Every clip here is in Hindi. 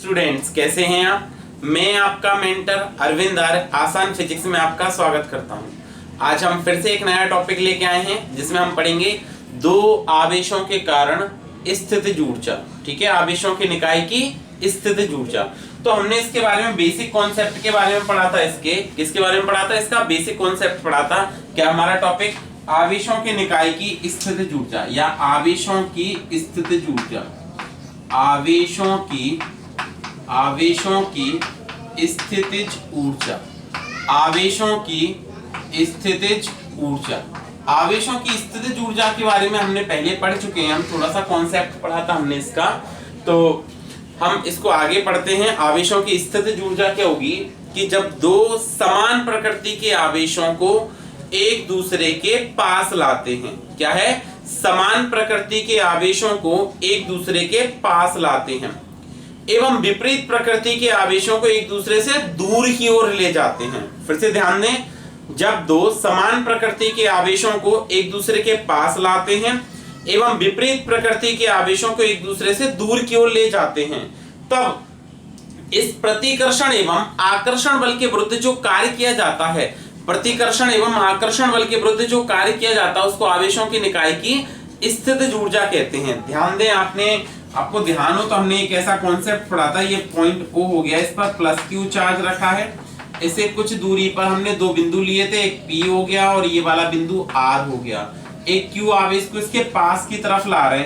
स्टूडेंट्स, कैसे हैं आप। मैं आपका मेंटर अरविंद आर्य आसान फिजिक्स में आपका स्वागत करता हूं। आज हम फिर से एक नया टॉपिक लेके आए हैं जिसमें हम पढ़ेंगे दो आवेशों के कारण स्थितिज ऊर्जा। ठीक है, आवेशों के निकाय की स्थितिज ऊर्जा। तो हमने इसके बारे में बेसिक कॉन्सेप्ट के बारे में पढ़ा था। किसके बारे में पढ़ा था? इसका बेसिक कॉन्सेप्ट पढ़ा था। क्या हमारा टॉपिक आवेशों के निकाय की स्थितिज ऊर्जा या आवेशों की स्थितिज ऊर्जा। आवेशों की स्थितिज ऊर्जा। आवेशों की स्थितिज ऊर्जा। आवेशों की स्थितिज ऊर्जा के बारे में हमने पहले पढ़ चुके हैं। हम थोड़ा सा कॉन्सेप्ट पढ़ा था हमने इसका, तो हम इसको आगे पढ़ते हैं। आवेशों की स्थितिज ऊर्जा क्या होगी कि जब दो समान प्रकृति के आवेशों को एक दूसरे के पास लाते हैं। क्या है? समान प्रकृति के आवेशों को एक दूसरे के पास लाते हैं एवं विपरीत प्रकृति के आवेशों को एक दूसरे से दूर की ओर ले जाते हैं। फिर से ध्यान दें, जब दो समान प्रकृति के आवेशों को एक दूसरे के पास लाते हैं एवं विपरीत प्रकृति के आवेशों को एक दूसरे से दूर की ओर ले जाते हैं, तब इस प्रतिकर्षण एवं आकर्षण बल के विरुद्ध जो कार्य किया जाता है, प्रतिकर्षण एवं आकर्षण बल के विरुद्ध जो कार्य किया जाता है उसको आवेशों के निकाय की स्थितिज ऊर्जा कहते हैं। ध्यान दें, आपको ध्यान हो तो हमने एक ऐसा कॉन्सेप्ट पढ़ा था। ये पॉइंट O हो गया, इस पर प्लस Q चार्ज रखा है। इसे कुछ दूरी पर हमने दो बिंदु लिए थे, एक P हो गया और ये वाला बिंदु R हो गया। एक Q आवेश को इसके पास की तरफ ला रहे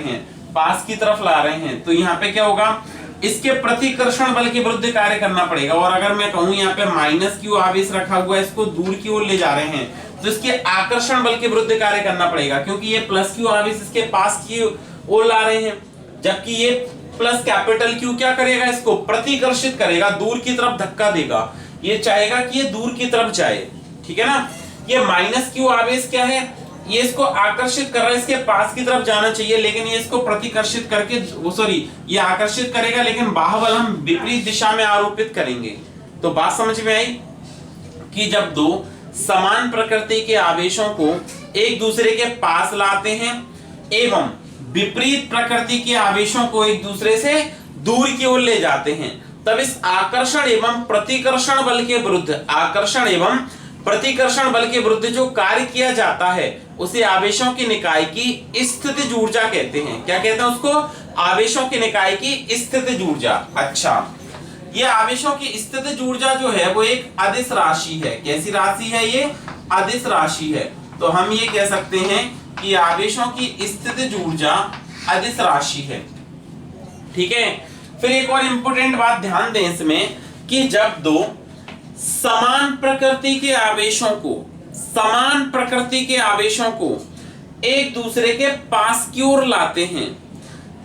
हैं, तो यहाँ पे क्या होगा? इसके प्रतिकर्षण बल के विरुद्ध कार्य करना पड़ेगा। और अगर मैं कहूँ यहाँ पे माइनस Q आवेश रखा हुआ है, इसको दूर की ओर ले जा रहे हैं, तो इसके आकर्षण बल के विरुद्ध कार्य करना पड़ेगा, क्योंकि ये प्लस Q आवेश इसके पास की ओर ला रहे हैं, जबकि ये प्लस कैपिटल Q क्या करेगा? इसको प्रतिकर्षित करेगा, दूर की तरफ धक्का देगा। ये चाहेगा कि ये दूर की तरफ जाए। ठीक है ना? ये माइनस Q आवेश क्या है? ये इसको आकर्षित कर रहा है, इसके पास की तरफ जाना चाहिए, लेकिन ये इसको प्रतिकर्षित करके ये आकर्षित करेगा, लेकिन बाहुबल हम विपरीत दिशा में आरोपित करेंगे। तो बात समझ में आई कि जब दो समान प्रकृति के आवेशों को एक दूसरे के पास लाते हैं एवं विपरीत प्रकृति के आवेशों को एक दूसरे से दूर की ओर ले जाते हैं, तब इस आकर्षण एवं प्रतिकर्षण बल के विरुद्ध जो कार्य किया जाता है उसे आवेशों के निकाय की स्थितिज ऊर्जा कहते हैं। क्या कहते हैं उसको? आवेशों के निकाय की स्थितिज ऊर्जा। अच्छा, ये आवेशों की स्थितिज ऊर्जा जो है वो एक अदिश राशि है। कैसी राशि है? ये अदिश राशि है। तो हम ये कह सकते हैं कि आवेशों की स्थितिज ऊर्जा अदिश राशि है। ठीक है। फिर एक और इंपॉर्टेंट बात ध्यान दें इसमें कि जब दो समान प्रकृति के आवेशों को एक दूसरे के पास की ओर लाते हैं,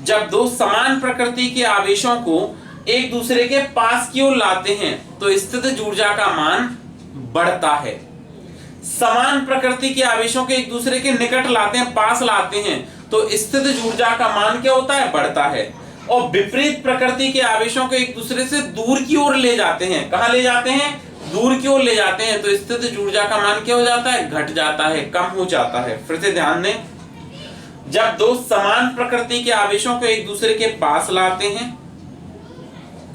जब दो समान प्रकृति के आवेशों को एक दूसरे के पास की ओर लाते हैं तो स्थितिज ऊर्जा का मान बढ़ता है। समान प्रकृति के आवेशों के एक दूसरे के निकट लाते हैं, पास लाते हैं, तो स्थितिज ऊर्जा का मान क्या होता है? बढ़ता है। और विपरीत प्रकृति के आवेशों को एक दूसरे से दूर की ओर ले जाते हैं। कहां ले जाते हैं? दूर की ओर ले जाते हैं, तो स्थितिज ऊर्जा का मान क्या हो जाता है? घट जाता है, कम हो जाता है। फिर से ध्यान दें, जब दो समान प्रकृति के आवेशों को एक दूसरे के पास लाते हैं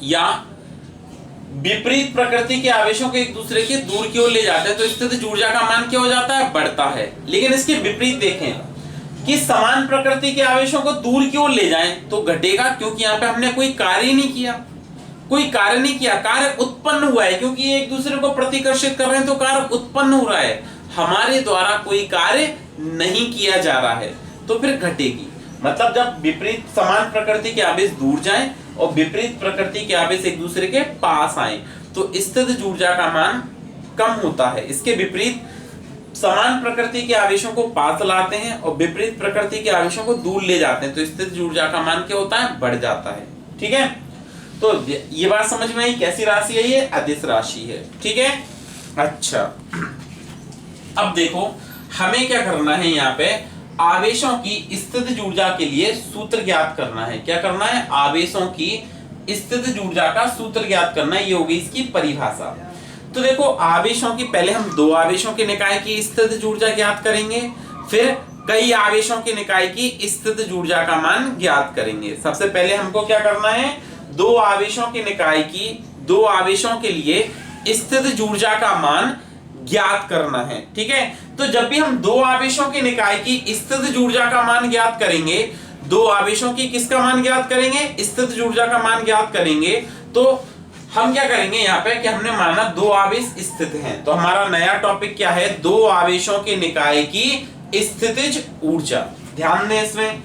या विपरीत प्रकृति के आवेशों को एक दूसरे के दूर की ओर ले जाते हैं, तो स्थितिज ऊर्जा का मान क्या हो जाता है? बढ़ता है। लेकिन इसके विपरीत देखें कि समान प्रकृति के आवेशों को दूर की ओर ले जाएं तो घटेगा, क्योंकि यहाँ पे हमने कोई कार्य नहीं किया। कार्य उत्पन्न हुआ है, क्योंकि एक दूसरे को प्रतिकर्षित कर रहे हैं तो कार्य उत्पन्न हो रहा है। हमारे द्वारा कोई कार्य नहीं किया जा रहा है, तो फिर घटेगी। मतलब जब विपरीत समान प्रकृति के आवेश दूर जाएं और विपरीत प्रकृति के आवेश एक दूसरे के पास आए तो स्थितिज ऊर्जा का मान कम होता है। इसके विपरीत समान प्रकृति के आवेशों को पास लाते हैं और विपरीत प्रकृति के आवेशों को दूर ले जाते हैं, तो स्थितिज ऊर्जा का मान क्या होता है? बढ़ जाता है। ठीक है, तो ये बात समझ में आई। कैसी राशि है? ये अदिश राशि है। ठीक है। अच्छा, अब देखो हमें क्या करना है, यहाँ पे आवेशों की स्थितिज ऊर्जा के लिए सूत्र ज्ञात करना है। क्या करना है? आवेशों की स्थितिज ऊर्जा का सूत्र ज्ञात करना है। ये होगी इसकी परिभाषा। तो देखो, आवेशों की पहले हम दो आवेशों के निकाय की स्थितिज ऊर्जा ज्ञात करेंगे, फिर कई आवेशों के निकाय की स्थितिज ऊर्जा का मान ज्ञात करेंगे। सबसे पहले हमको क्या करना है? दो आवेशों के निकाय की दो आवेशों के लिए स्थितिज ऊर्जा का मान ज्ञात करना है। ठीक है, तो जब भी हम दो आवेशों के निकाय की स्थितिज ऊर्जा का मान ज्ञात करेंगे, दो आवेशों की किसका मान ज्ञात करेंगे, स्थितिज ऊर्जा का मान ज्ञात करेंगे, तो हम क्या करेंगे यहाँ पे कि हमने माना दो आवेश स्थित हैं, तो हमारा नया टॉपिक क्या है, दो आवेशों के निकाय की स्थितिज ऊर्जा। ध्यान दें, इसमें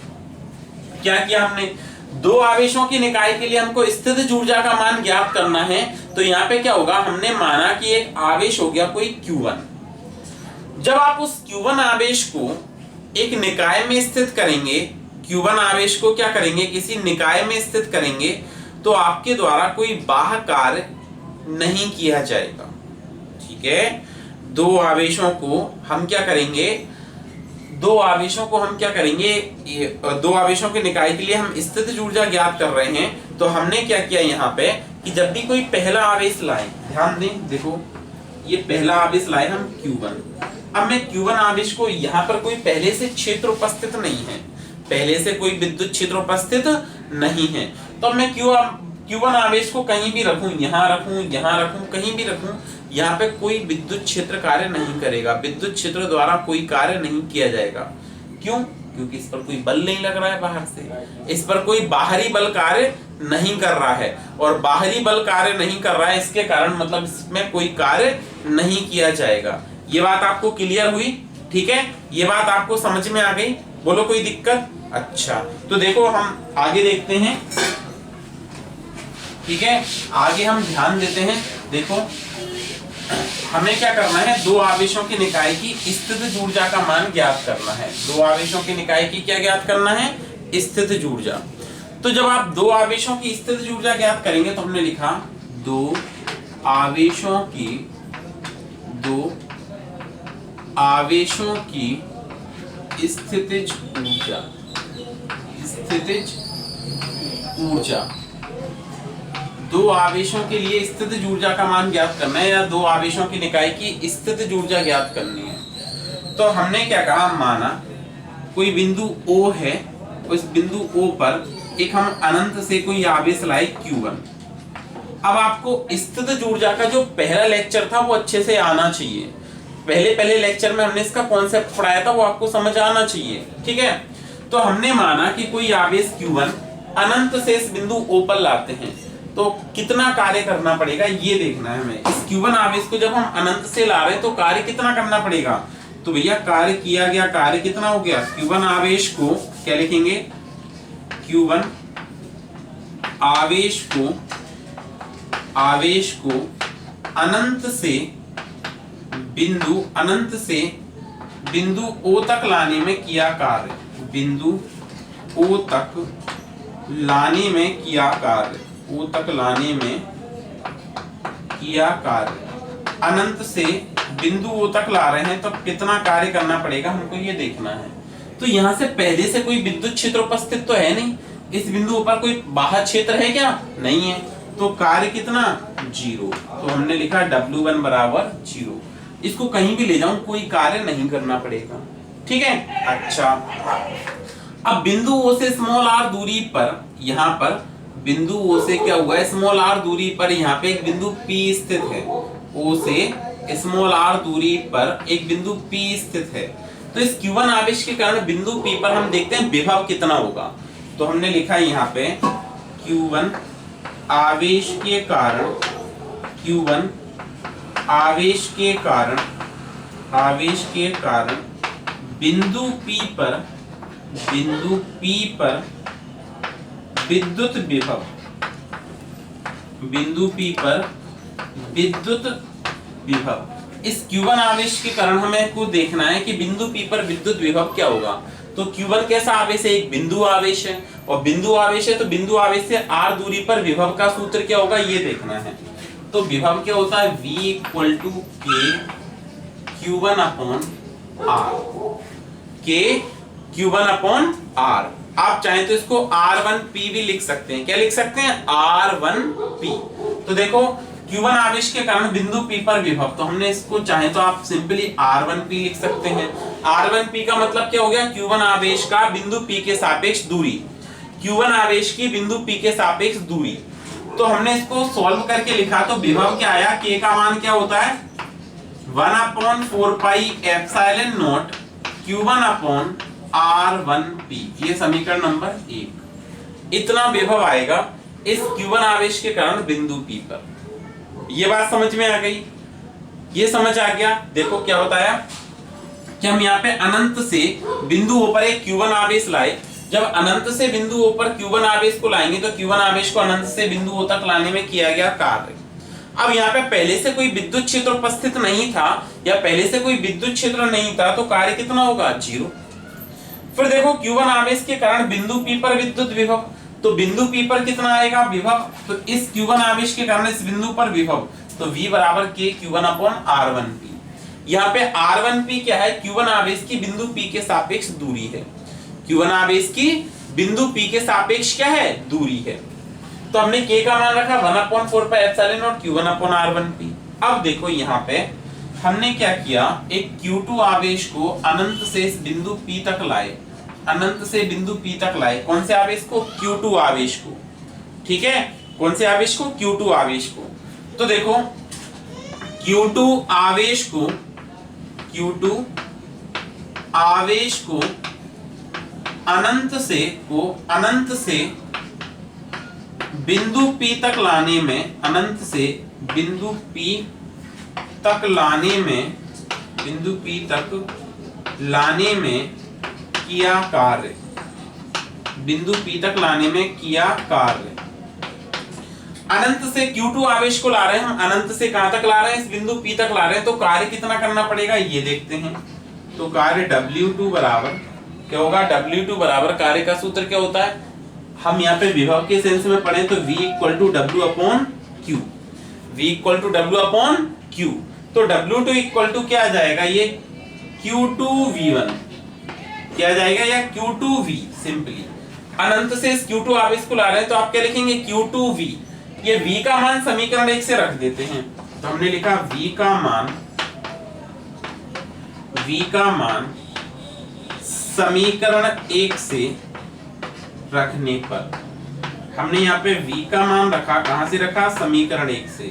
क्या किया हमने, दो आवेशों की निकाय के लिए हमको स्थितिज ऊर्जा का मान ज्ञात करना है। तो यहाँ पे क्या होगा, हमने माना कि एक आवेश हो गया कोई Q1। जब आप उस Q1 आवेश को एक निकाय में स्थित करेंगे, Q1 आवेश को क्या करेंगे, किसी निकाय में स्थित करेंगे, तो आपके द्वारा कोई बाह्य कार्य नहीं किया जाएगा। ठीक है, दो आवेशों को हम क्या करेंगे, दो आवेशों को हम क्या करेंगे, दो आवेशों के निकाय के लिए हम स्थितिज ऊर्जा ज्ञात कर रहे हैं। तो हमने क्या किया यहाँ पे कि जब भी कोई पहला आवेश लाए, ध्यान दें, देखो ये पहला आवेश लाए हम Q1। अब मैं Q1 आवेश को यहाँ पर कोई पहले से क्षेत्र उपस्थित नहीं है, पहले से कोई विद्युत क्षेत्र उपस्थित नहीं है, तो मैं Q1 आवेश को कहीं भी रखूं, यहाँ रखूं, यहाँ रखूं, कहीं भी रखूं, यहाँ पे कोई विद्युत क्षेत्र कार्य नहीं करेगा, विद्युत क्षेत्र द्वारा कोई कार्य नहीं किया जाएगा। क्यों? क्योंकि इस पर कोई बल नहीं लग रहा है बाहर से, इस पर कोई बाहरी बल कार्य नहीं कर रहा है, और बाहरी बल कार्य नहीं कर रहा है, इसके कारण मतलब इसमें कोई कार्य नहीं किया जाएगा। ये बात आपको क्लियर हुई? ठीक है, ये बात आपको समझ में आ गई? बोलो कोई दिक्कत? अच्छा, तो देखो हम आगे देखते हैं। ठीक है, आगे हम ध्यान देते हैं। देखो हमें क्या करना है, दो आवेशों के निकाय की स्थितिज ऊर्जा का मान ज्ञात करना है। दो आवेशों के निकाय की क्या ज्ञात करना है, स्थितिज ऊर्जा। तो जब आप दो आवेशों की स्थितिज ऊर्जा ज्ञात करेंगे, तो हमने लिखा दो आवेशों की स्थितिज ऊर्जा, स्थितिज ऊर्जा, दो आवेशों के लिए स्थितिज ऊर्जा का मान ज्ञात करना है, या दो आवेशों की निकाय की स्थितिज ऊर्जा ज्ञात करनी है। तो हमने क्या कहा, माना कोई बिंदु O है, उस बिंदु O पर एक हम अनंत से कोई आवेश लाए Q1। अब आपको स्थितिज ऊर्जा का जो पहला लेक्चर था वो अच्छे से आना चाहिए, पहले लेक्चर में हमने इसका कॉन्सेप्ट पढ़ाया था, वो आपको समझ आना चाहिए। ठीक है, तो हमने माना कि कोई आवेश Q1 अनंत से इस बिंदु O पर लाते हैं, तो कितना कार्य करना पड़ेगा ये देखना है हमें। इस Q1 आवेश को जब हम अनंत से ला रहे हैं तो कार्य कितना करना पड़ेगा, तो भैया कार्य किया गया, कार्य कितना हो गया, Q1 आवेश को क्या लिखेंगे, Q1 आवेश को अनंत से बिंदु O तक लाने में किया कार्य, बिंदु O तक लाने में किया कार्य, O तक लाने में किया कार्य, अनंत से बिंदु O तक ला रहे हैं, तो कितना कार्य करना पड़ेगा हमको ये देखना है। तो यहाँ से पहले से कोई विद्युत क्षेत्र उपस्थित तो है नहीं, इस बिंदु पर कोई बाह्य क्षेत्र है क्या, नहीं है, तो कार्य कितना, 0। तो हमने लिखा W1 बराबर 0। इसको कहीं भी ले जाऊं कोई कार्य नहीं करना पड़ेगा। ठीक है, अच्छा, अब बिंदु O से स्मॉल r दूरी पर, यहाँ पर बिंदु O से क्या हुआ है, स्मॉल r दूरी पर यहाँ पे एक बिंदु P स्थित है, O से स्मॉल r दूरी पर एक बिंदु P स्थित है। तो इस Q1 आवेश के कारण बिंदु P पर हम देखते हैं विभव कितना होगा। तो हमने लिखा है यहाँ पे Q1 आवेश के कारण, Q1 आवेश के कारण बिंदु P पर विद्युत विभव, बिंदु P पर विद्युत विभव। इस Q1 आवेश के कारण हमें को देखना है कि बिंदु P पर विद्युत विभव क्या होगा। तो Q1 कैसा आवेश है, एक बिंदु आवेश है, और बिंदु आवेश है तो बिंदु आवेश से r दूरी पर विभव का सूत्र क्या होगा ये देखना है। तो विभव क्या होता है, V equal to K Q1 upon R, K Q1 upon R। आप चाहें तो इसको R1P भी लिख सकते हैं, क्या लिख सकते हैं, R1P। तो देखो Q1 आवेश के कारण बिंदु P पर विभव, तो हमने इसको चाहे तो आप सिंपली R1P लिख सकते हैं। R1P का मतलब क्या हो गया, Q1 आवेश का बिंदु P के सापेक्ष दूरी, Q1 आवेश की बिंदु P के सापेक्ष दूरी। तो हमने इसको सॉल्व करके लिखा तो विभव क्या आया, k का मान क्या होता है 1/4 पाई एप्सिलॉन नॉट Q1/R1P। ये समीकरण नंबर 1। इतना विभव आएगा इस Q1 आवेश के कारण बिंदु P पर। ये बात समझ में आ गई, ये समझ आ गया। देखो क्या बताया कि हम यहाँ पे अनंत से बिंदु O पर एक Q1 आवेश लाए। जब अनंत से बिंदु O पर Q1 आवेश को लाएंगे तो Q1 आवेश को अनंत से बिंदु O तक लाने में किया गया कार्य। अब यहाँ पे पहले से कोई विद्युत क्षेत्र उपस्थित नहीं था या पहले से कोई विद्युत क्षेत्र नहीं था तो कार्य कितना होगा 0। फिर देखो Q1 आवेश के कारण बिंदु P पर विद्युत विभव, तो बिंदु P पर कितना आएगा विभव, तो इस Q1 आवेश के कारण इस बिंदु पर विभव, तो V बराबर K Q1/R1P। यहाँ पे R1P क्या है, Q1 आवेश की बिंदु P के सापेक्ष दूरी है। Q1 आवेश की बिंदु P के सापेक्ष क्या है, दूरी है। तो हमने K का मान रखा 1/4 पाई एप्सिलॉन नॉट Q1/R1P। अब देखो यहाँ पे हमने क्या किया, एक Q2 आवेश को अनंत से इस बिंदु P तक लाए, अनंत से बिंदु P तक लाए। कौन से आवेश को, Q2 आवेश को। ठीक है, कौन से आवेश को, Q2 आवेश को। तो देखो Q2 आवेश को, Q2 आवेश को अनंत से बिंदु P तक लाने में, अनंत से बिंदु P तक लाने में, बिंदु P तक लाने में किया कार्य, बिंदु P तक लाने में किया कार्य। अनंत से Q2 आवेश को ला रहे हैं हम, अनंत से कहां तक ला रहे हैं, इस बिंदु P तक ला रहे हैं। तो कार्य कितना करना पड़ेगा ये देखते हैं। तो कार्य W2 बराबर क्या होगा, W2 बराबर कार्य का सूत्र क्या होता है, हम यहाँ पे विभव के सेंस में पढ़े तो V = W/Q, V = W/Q। तो W2 = क्या आ जाएगा, ये Q2V1 क्या आ जाएगा, या Q2V। सिंपली अनंत से इस Q2 आवेश को ला रहे हैं तो आप क्या लिखेंगे, Q2V। ये V का मान समीकरण 1 से रख देते हैं। तो हमने लिखा V का मान समीकरण 1 से रखने पर, हमने यहाँ पे V का मान रखा, कहां से रखा, समीकरण 1 से।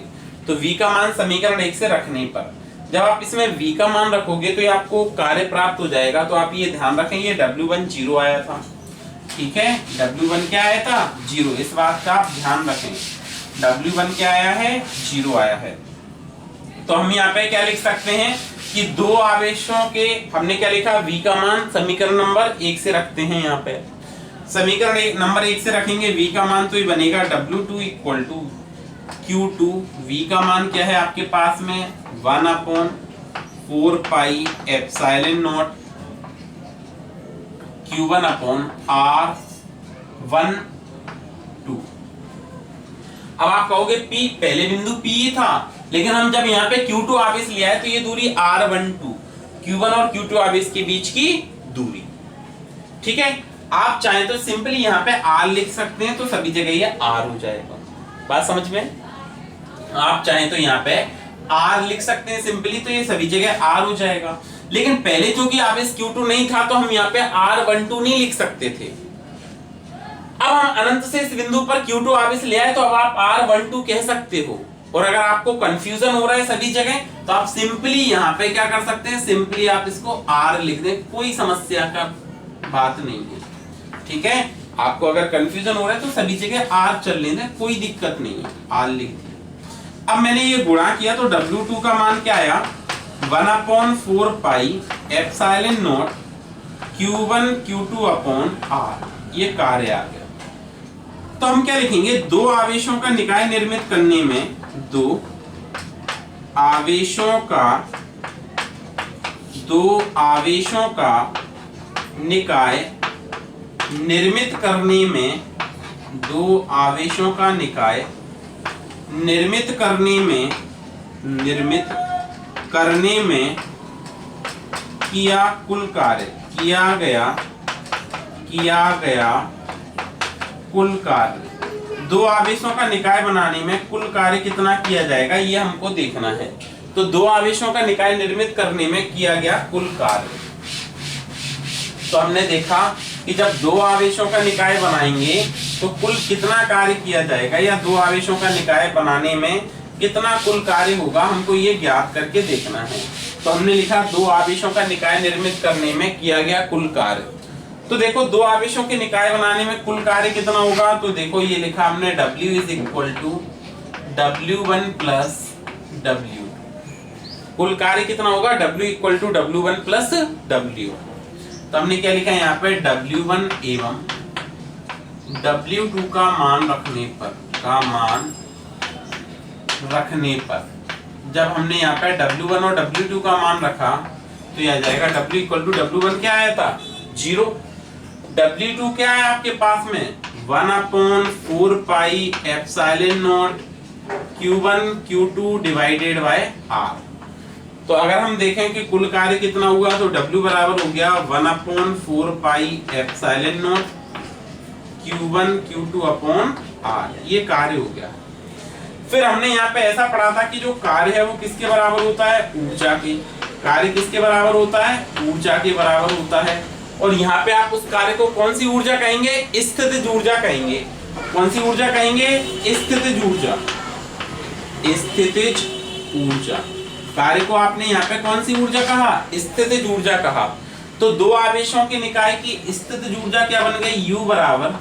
तो V का मान समीकरण 1 से रखने पर जब आप इसमें V का मान रखोगे तो ये आपको कार्य प्राप्त हो जाएगा। तो आप ये ध्यान रखें, ये W1 0 आया था। ठीक है, W1 क्या आया था, 0। इस बात का आप ध्यान रखें, W1 क्या आया है, 0 आया है। तो हम यहाँ पे क्या लिख सकते हैं कि दो आवेशों के, हमने क्या लिखा, V का मान समीकरण नंबर 1 से रखते हैं। यहाँ पे समीकरण नंबर 1 से रखेंगे V का मान, तो ये बनेगा W2 = Q2। V का मान क्या है आपके पास में 1/4 पाई एप्सिलॉन नॉट Q1/R12। अब आप कहोगे P, पहले बिंदु P था, लेकिन हम जब यहाँ पे Q2 आवेश लिया है तो ये दूरी R12, Q1 और Q2 आवेश के बीच की दूरी। ठीक है, आप चाहें तो सिंपली यहाँ पे R लिख सकते हैं, तो सभी जगह ये R हो जाएगा। बात समझ में, आप चाहें तो यहाँ पे R लिख सकते हैं सिंपली, तो ये सभी जगह R हो जाएगा। लेकिन पहले जो कि आवेश Q2 नहीं था तो हम यहाँ पे R12 नहीं लिख सकते थे। अब हम अनंत से इस बिंदु पर Q2 आवेश ले आए तो अब आप R12 कह सकते हो। और अगर आपको कंफ्यूजन हो रहा है सभी जगह तो आप सिंपली यहाँ पे क्या कर सकते हैं, सिंपली आप इसको R लिख दें, कोई समस्या का बात नहीं है। ठीक है, आपको अगर कंफ्यूजन हो रहा है तो सभी जगह R चल लेने, कोई दिक्कत नहीं है, R लिख दिया। अब मैंने ये गुणा किया तो W2 का मान क्या आया, 1/4 pi epsilon naught Q1 Q2/R, ये कार्य आ गया। तो हम क्या लिखेंगे, दो आवेशों का निकाय निर्मित करने में, दो आवेशों का निकाय निर्मित करने में, दो आवेशों का निकाय निर्मित करने में किया कुल कार्य, किया गया कुल कार्य, दो आवेशों का निकाय बनाने में कुल कार्य कितना किया जाएगा ये हमको देखना है। तो दो आवेशों का निकाय निर्मित करने में किया गया कुल कार्य। तो हमने देखा कि जब दो आवेशों का निकाय बनाएंगे तो कुल कितना कार्य किया जाएगा या दो आवेशों का निकाय बनाने में कितना कुल कार्य होगा, हमको ये ज्ञात करके देखना है। तो हमने लिखा दो आवेशों का निकाय निर्मित करने में किया गया कुल कार्य। तो देखो दो आवेशों के निकाय बनाने में कुल कार्य कितना होगा, तो देखो ये लिखा हमने W is equal to W1 plus W। कुल कार्य कितना होगा, W equal to W1 plus W। तो हमने क्या लिखा यहाँ पे W1 एवं W2 का मान रखने पर जब हमने यहाँ पे W1 और W2 का मान रखा तो यह आ जाएगा W इक्वल टू W1 क्या आया था 0, W2 क्या है आपके पास में 1/4 pi epsilon naught Q1 Q2 divided by R। तो अगर हम देखें कि कुल कार्य कितना हुआ तो W बराबर हो गया 1/4 pi epsilon naught Q1 Q2 upon R, ये कार्य हो गया। फिर हमने यहाँ पे ऐसा पढ़ा था कि जो कार्य है वो किसके बराबर होता है, ऊर्जा के। कार्य किसके बराबर होता है, ऊर्जा के बराबर होता है। और यहाँ पे आप उस कार्य को कौन सी ऊर्जा कहेंगे, स्थितिज ऊर्जा कहेंगे। कौन सी ऊर्जा कहेंगे, स्थितिज ऊर्जा। स्थितिज ऊर्जा कार्य को आपने यहाँ पे कौन सी ऊर्जा कहा, स्थितिज ऊर्जा कहा। तो दो आवेशों के निकाय की स्थितिज ऊर्जा क्या बन गई, U बराबर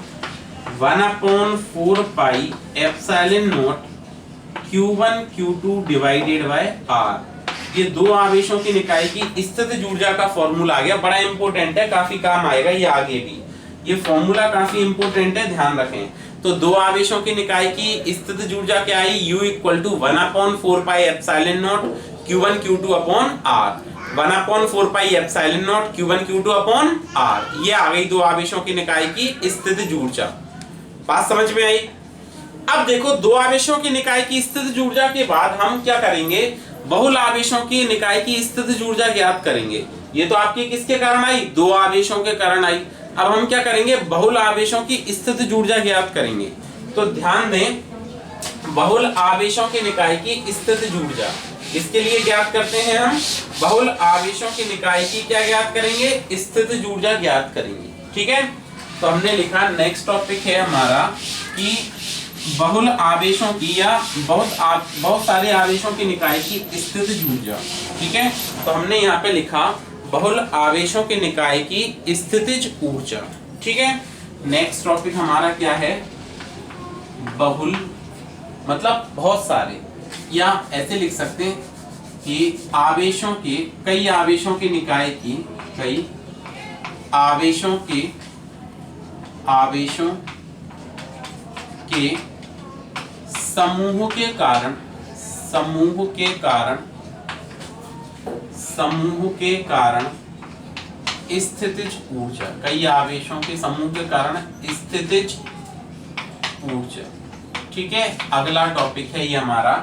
1/4 pi epsilon naught Q1 Q2 divided by R। ये दो आवेशों की निकाय की स्थितिज ऊर्जा का फॉर्मूला आ गया, बड़ा इंपॉर्टेंट है, काफी काम आएगा ये आगे भी। ये फॉर्मूला काफी इंपॉर्टेंट है, ध्यान रखें। तो दो आवेशों की निकाय की स्थितिज ऊर्जा क्या आई, U equal to 1/4 pi epsilon naught Q1 Q2 upon R। 1/4 pi epsilon naught Q1 Q2 upon R, ये आ गई दो आवेशों की निकाय की स्थितिज ऊर्जा। बात समझ में आई। अब देखो दो आवेशों की निकाय की स्थितिज ऊर्जा के बाद हम क्या करेंगे, बहुल आवेशों की निकाय की स्थितिज ऊर्जा ज्ञात करेंगे। ये तो आपकी किसके कारण आई, दो आवेशों के कारण आई। अब हम क्या करेंगे, बहुल आवेशों की स्थितिज ऊर्जा ज्ञात करेंगे। तो ध्यान दें, बहुल आवेशों के निकाय की स्थितिज ऊर्जा इसके लिए ज्ञात करते हैं हम, बहुल आवेशों की निकाय की क्या ज्ञात करेंगे, स्थितिज ऊर्जा ज्ञात करेंगे। ठीक है, तो हमने लिखा नेक्स्ट टॉपिक है हमारा कि बहुल आवेशों की या बहुत सारे आवेशों के निकाय की स्थितिज ऊर्जा। ठीक है, तो हमने यहाँ पे लिखा बहुल आवेशों के निकाय की स्थितिज ऊर्जा। ठीक है, नेक्स्ट टॉपिक हमारा क्या है, बहुल मतलब बहुत सारे, या ऐसे लिख सकते हैं कि आवेशों के, कई आवेशों के निकाय की, कई आवेशों के समूह के कारण स्थितिज ऊर्जा, कई आवेशों के समूह के कारण स्थितिज ऊर्जा। ठीक है, अगला टॉपिक है ये हमारा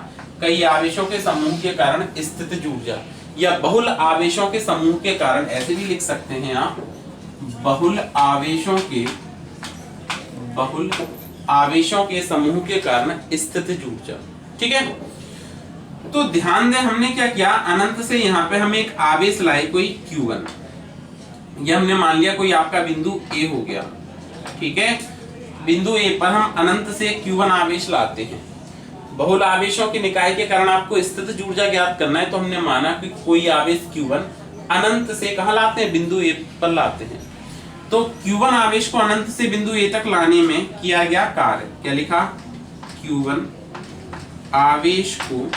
कई आवेशों के समूह के कारण स्थितिज ऊर्जा, या बहुल आवेशों के समूह के कारण, ऐसे भी लिख सकते हैं आप, बहुल आवेशों के समूह के कारण स्थितिज ऊर्जा। ठीक है, तो ध्यान दें हमने क्या किया, अनंत से यहाँ पे हम एक आवेश लाए कोई Q1, ये हमने मान लिया कोई आपका बिंदु A हो गया। ठीक है, बिंदु A पर हम अनंत से Q1 आवेश लाते हैं। बहुल आवेशों के निकाय के कारण आपको स्थितिज ऊर्जा ज्ञात करना है, तो हमने माना कि कोई आवेश Q1 अनंत से कहाँ लाते हैं, बिंदु A पर लाते हैं। तो Q1 आवेश को अनंत से बिंदु A तक लाने में किया गया कार्य, क्या लिखा, Q1 आवेश को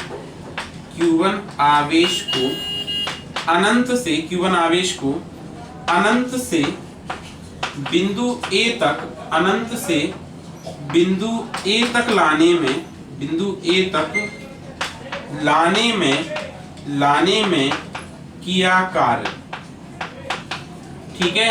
अनंत से बिंदु A तक लाने में किया कार्य। ठीक है,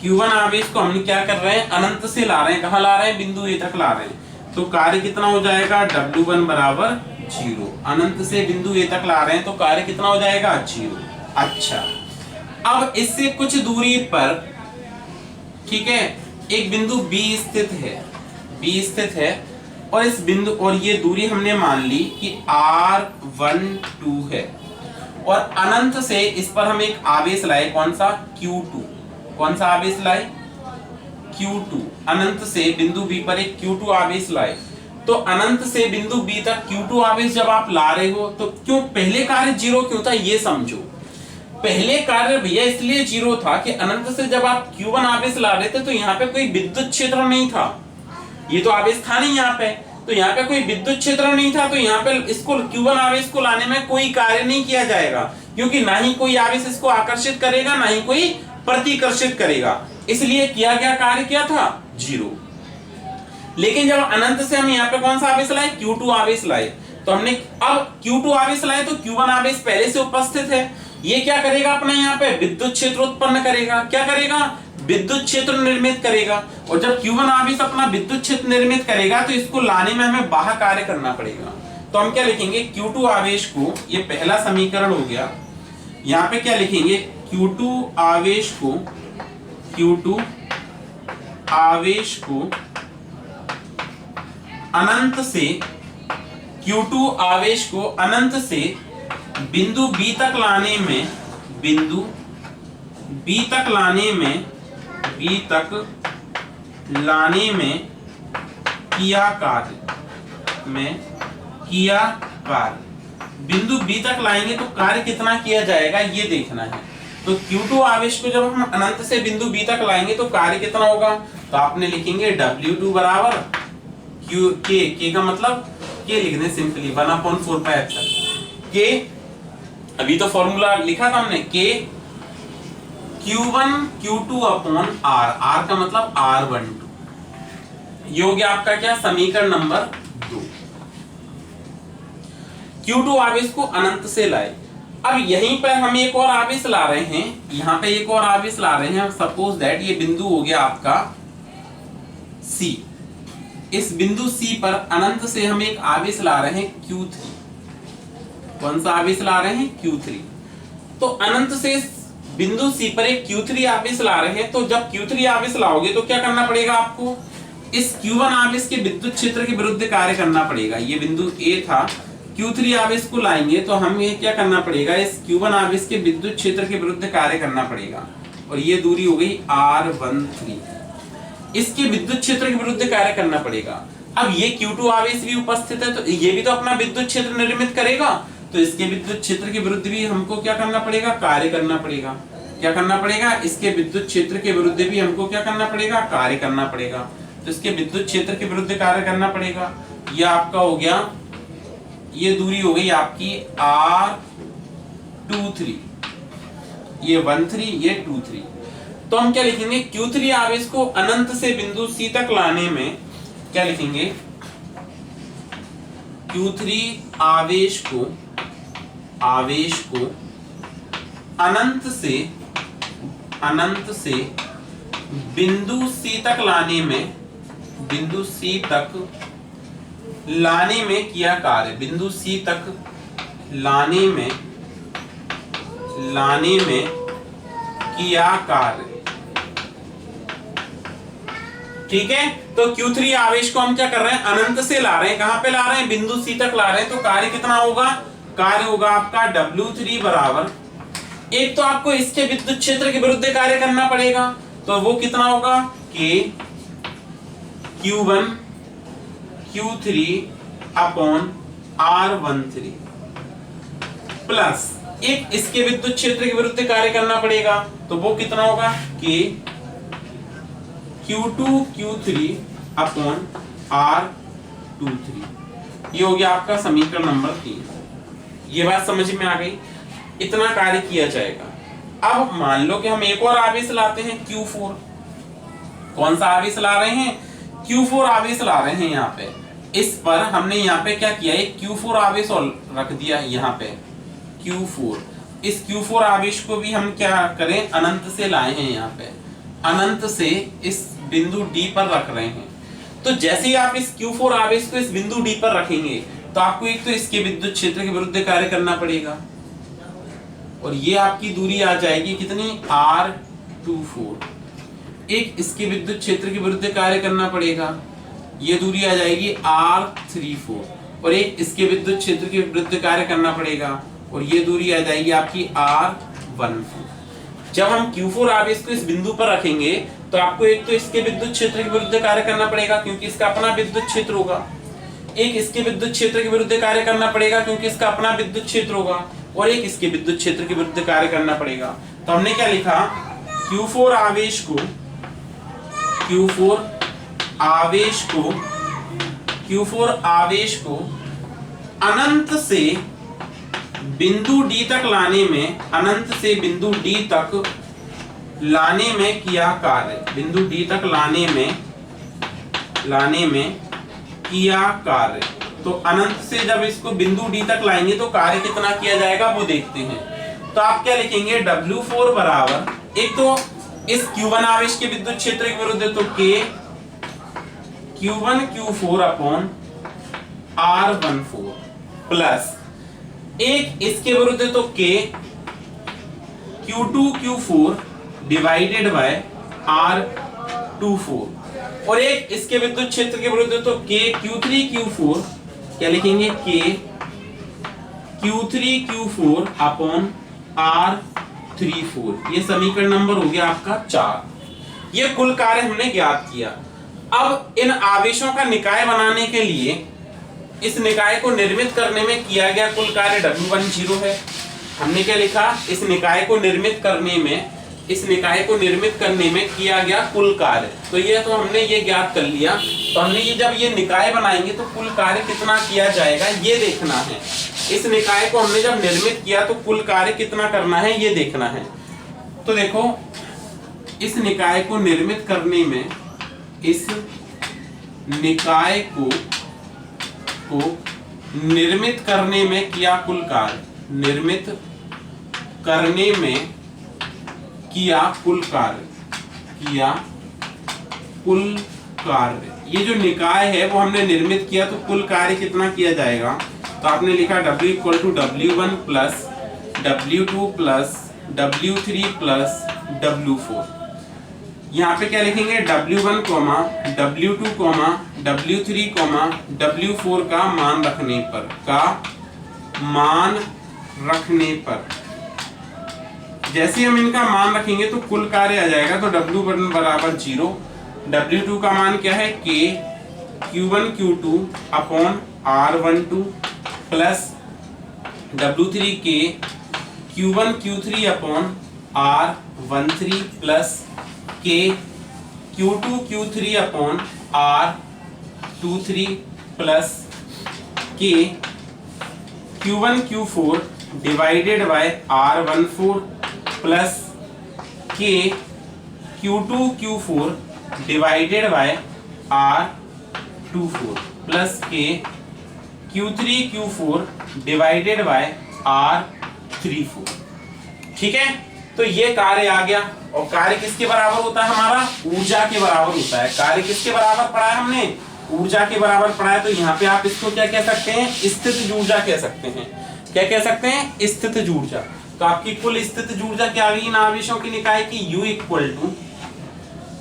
Q1 आवेश को हम क्या कर रहे हैं, अनंत से ला रहे हैं, कहाँ ला रहे हैं, बिंदु A तक ला रहे हैं। तो कार्य कितना हो जाएगा, W1 बराबर 0। अनंत से बिंदु A तक ला रहे हैं तो कार्य कितना हो जाएगा, 0। अच्छा, अब इससे कुछ दूरी पर, ठीक है, एक बिंदु B स्थित है और इस बिंदु, और ये दूरी हमने मान ली कि R12 है, और अनंत से इस पर हम एक आवेश लाए, कौन सा, Q2। कौन सा आवेश लाए, Q2 अनंत से बिंदु B पर एक Q2 आवेश लाए, तो अनंत से बिंदु B तक Q2 आवेश जब आप ला रहे हो तो क्यों पहले कार्य जीरो क्यों था, ये समझो। पहले कार्य भैया इसलिए जीरो था कि अनंत से जब आप Q1 आवेश ला रहे थे तो यहाँ पे कोई विद्युत क्षेत्र नहीं था, ये तो आवेश था नहीं यहाँ पे, तो यहाँ पे कोई विद्युत क्षेत्र नहीं था, तो यहाँ पे इसको Q1 आवेश को लाने में कोई कार्य नहीं किया जाएगा, क्योंकि ना ही कोई आवेश इसको आकर्षित करेगा ना ही कोई प्रतिकर्षित करेगा, इसलिए किया गया कार्य क्या था, जीरो। लेकिन जब अनंत से हम यहाँ पे कौन सा आवेश लाए, Q2 आवेश लाए, तो हमने अब Q2 आवेश लाए तो Q1 आवेश पहले से उपस्थित है, ये क्या करेगा अपना यहाँ पे विद्युत क्षेत्र उत्पन्न करेगा, क्या करेगा, विद्युत क्षेत्र निर्मित करेगा, और जब Q1 आवेश अपना विद्युत क्षेत्र निर्मित करेगा तो इसको लाने में हमें बाह्य कार्य करना पड़ेगा। तो हम क्या लिखेंगे, Q2 आवेश को, ये पहला समीकरण हो गया, यहाँ पे क्या लिखेंगे, Q2 आवेश को, Q2 आवेश को अनंत से, Q2 आवेश को अनंत से बिंदु B तक लाने में, बिंदु B तक लाने में, B तक लाने में किया कार्य, में किया कार्य, बिंदु B तक लाएंगे तो कार्य कितना किया जाएगा ये देखना है। तो Q2 आवेश को जब हम अनंत से बिंदु B तक लाएंगे तो कार्य कितना होगा, तो आपने लिखेंगे W2 बराबर K का मतलब K लिखने सिंपली 1/4 K, अभी तो फॉर्मूला लिखा था हमने, K Q1 Q2 upon R का मतलब R12, ये हो गया आपका क्या, समीकरण नंबर 2। Q2 आवेश को अनंत से लाए, अब यहीं पर हम एक और आवेश ला रहे हैं, यहाँ पे एक और आवेश ला रहे हैं, सपोज दैट ये बिंदु हो गया आपका C, इस बिंदु C पर अनंत से हम एक आवेश ला रहे हैं Q3, कौन सा आवेश ला रहे हैं, Q3। तो अनंत से बिंदु C पर एक Q3 आवेश ला रहे हैं, तो जब Q3 आवेश लाओगे तो क्या करना पड़ेगा आपको, इस Q1 आवेश के विद्युत क्षेत्र के विरुद्ध कार्य करना पड़ेगा। ये बिंदु A था, Q3 आवेश को लाएंगे तो हमें क्या करना पड़ेगा, इस Q1 आवेश के विद्युत क्षेत्र के विरुद्ध कार्य करना पड़ेगा, और ये दूरी हो गई R13, इसके विद्युत क्षेत्र के विरुद्ध कार्य करना पड़ेगा। अब ये Q2 आवेश भी उपस्थित है तो ये भी तो अपना विद्युत क्षेत्र निर्मित करेगा, तो इसके विद्युत क्षेत्र के विरुद्ध भी हमको क्या करना पड़ेगा, कार्य करना पड़ेगा। क्या करना पड़ेगा, इसके विद्युत क्षेत्र के विरुद्ध भी हमको क्या करना पड़ेगा, कार्य करना पड़ेगा। तो इसके विद्युत क्षेत्र के विरुद्ध कार्य करना पड़ेगा, ये आपका हो गया, ये दूरी हो गई आपकी R23, ये 13, ये 23। तो हम क्या लिखेंगे, Q3 आवेश को अनंत से बिंदु C तक लाने में क्या लिखेंगे, Q3 आवेश को अनंत से बिंदु C तक लाने में, बिंदु C तक लाने में किया कार्य, बिंदु C तक लाने में किया कार्य, ठीक है। तो Q3 आवेश को हम क्या कर रहे हैं, अनंत से ला रहे हैं, कहां पे ला रहे हैं, बिंदु C तक ला रहे हैं, तो कार्य कितना होगा, कार्य होगा आपका W3 बराबर, एक तो आपको इसके विद्युत क्षेत्र के विरुद्ध कार्य करना पड़ेगा, तो वो कितना होगा, K Q1 Q3 upon R13 plus एक इसके विद्युत क्षेत्र के विरुद्ध कार्य करना पड़ेगा, तो वो कितना होगा, K Q2 Q3 upon R23, ये हो गया आपका समीकरण नंबर 3। ये बात समझ में आ गई, इतना कार्य किया जाएगा। अब मान लो कि हम एक और आवेश लाते हैं Q4, कौन सा आवेश ला रहे हैं, Q4 आवेश ला रहे हैं। यहाँ पे इस पर हमने यहाँ पे क्या किया, एक Q4 आवेश और रख दिया यहाँ पे Q4, इस Q4 आवेश को भी हम क्या करें, अनंत से लाए हैं, यहाँ पे अनंत से इस बिंदु D पर रख रहे हैं। तो जैसे ही आप इस Q4 आवेश को इस बिंदु D पर रखेंगे तो आपको एक तो इसके विद्युत क्षेत्र के विरुद्ध कार्य करना पड़ेगा, और ये आपकी दूरी आ जाएगी कितनी, R24, एक इसके विद्युत क्षेत्र के विरुद्ध कार्य करना पड़ेगा, ये दूरी आ जाएगी R34, और एक इसके विद्युत क्षेत्र के विरुद्ध कार्य करना पड़ेगा, और ये दूरी आ जाएगी आपकी R14। जब हम Q4 आवेश को इस बिंदु पर रखेंगे तो आपको एक तो इसके विद्युत क्षेत्र के विरुद्ध कार्य करना पड़ेगा क्योंकि इसका अपना विद्युत क्षेत्र होगा, एक इसके विद्युत क्षेत्र के विरुद्ध कार्य करना पड़ेगा क्योंकि इसका अपना विद्युत क्षेत्र होगा, और एक इसके विद्युत क्षेत्र के विरुद्ध कार्य करना पड़ेगा। तो हमने क्या लिखा, Q4 आवेश को अनंत से बिंदु D तक लाने में, अनंत से बिंदु D तक लाने में किया कार्य, बिंदु D तक लाने में किया कार्य। तो अनंत से जब इसको बिंदु D तक लाएंगे तो कार्य कितना किया जाएगा वो देखते हैं। तो आप क्या लिखेंगे, W4 बराबर, एक तो इस Q1 आवेश के विद्युत क्षेत्र के विरुद्ध तो K Q1 Q4 upon R14 plus एक इसके विरुद्ध तो K Q2 Q4 divided by R24, और एक इसके विद्युत क्षेत्र के विरुद्ध तो K Q3 Q4, क्या लिखेंगे, K Q3 Q4 upon R34। ये समीकरण नंबर हो गया आपका 4। ये कुल कार्य हमने ज्ञात किया। अब इन आवेशों का निकाय बनाने के लिए इस निकाय को निर्मित करने में किया गया कुल कार्य W10 है। हमने क्या लिखा, इस निकाय को निर्मित करने में किया गया कुल कार्य। तो ये तो हमने ये ज्ञात कर लिया। तो हमने ये जब ये निकाय बनाएंगे तो कुल कार्य कितना किया जाएगा ये देखना है। इस निकाय को हमने जब निर्मित किया तो कुल कार्य कितना करना है ये देखना है। तो देखो, इस निकाय को निर्मित करने में, इस निकाय को निर्मित करने में किया कुल कार्य, निर्मित करने में किया कुल कार्य, ये जो निकाय है वो हमने निर्मित किया तो कुल कार्य कितना किया जाएगा। तो आपने लिखा W equal to W1 plus W2 plus W3 plus W4। यहाँ पे क्या लिखेंगे, W1, W2, W3, W4 का मान रखने पर, जैसे हम इनका मान रखेंगे तो कुल कार्य आ जाएगा। तो W1 बराबर 0, W2 का मान क्या है, K Q1 Q2 upon R12 plus W3 K Q1 Q3 upon R13 plus K Q2 Q3 upon R23 plus K Q1 Q4 divided by R14 plus K Q2 Q4 divided by R24 plus K Q3 Q4 divided by R34। ठीक है, तो ये कार्य आ गया। और कार्य किसके बराबर होता है, हमारा ऊर्जा के बराबर होता है। कार्य किसके बराबर पढ़ा है हमने, ऊर्जा के बराबर पढ़ा है। तो यहाँ पे आप इसको क्या कह सकते हैं, स्थितिज ऊर्जा कह सकते हैं। क्या कह सकते हैं, स्थितिज ऊर्जा। तो आपकी कुल स्थितिज ऊर्जा क्या आ गई इन आवेशों के निकाय की, U equal to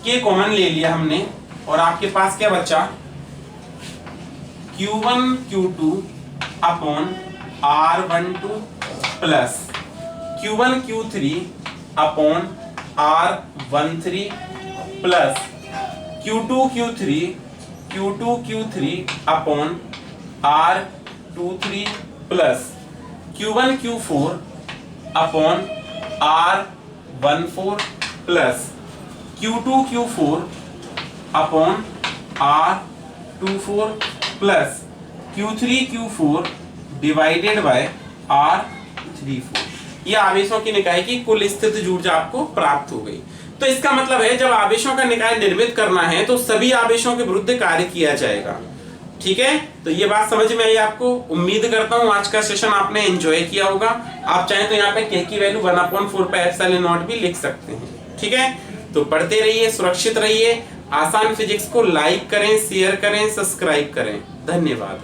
K common ले लिया हमने, और आपके पास क्या बचा, Q1 Q2 upon R12 plus Q1 Q3 upon R13 plus Q2 Q3 upon R23 plus Q1 Q4 upon R14 plus Q2 Q4 upon R24 plus Q3 Q4 divided by R34। ये आवेशों की निकाय की कुल स्थितिज ऊर्जा आपको प्राप्त हो गई। तो इसका मतलब है जब आवेशों का निकाय निर्मित करना है तो सभी आवेशों के विरुद्ध कार्य किया जाएगा। ठीक है, तो ये बात समझ में आई आपको। उम्मीद करता हूँ आज का सेशन आपने एंजॉय किया होगा। आप चाहें तो यहाँ पे K की वैल्यू 1/4πε0 भी लिख सकते हैं। ठीक है, तो पढ़ते रहिए, सुरक्षित रहिए। आसान फिजिक्स को लाइक करें, शेयर करें, सब्सक्राइब करें। धन्यवाद।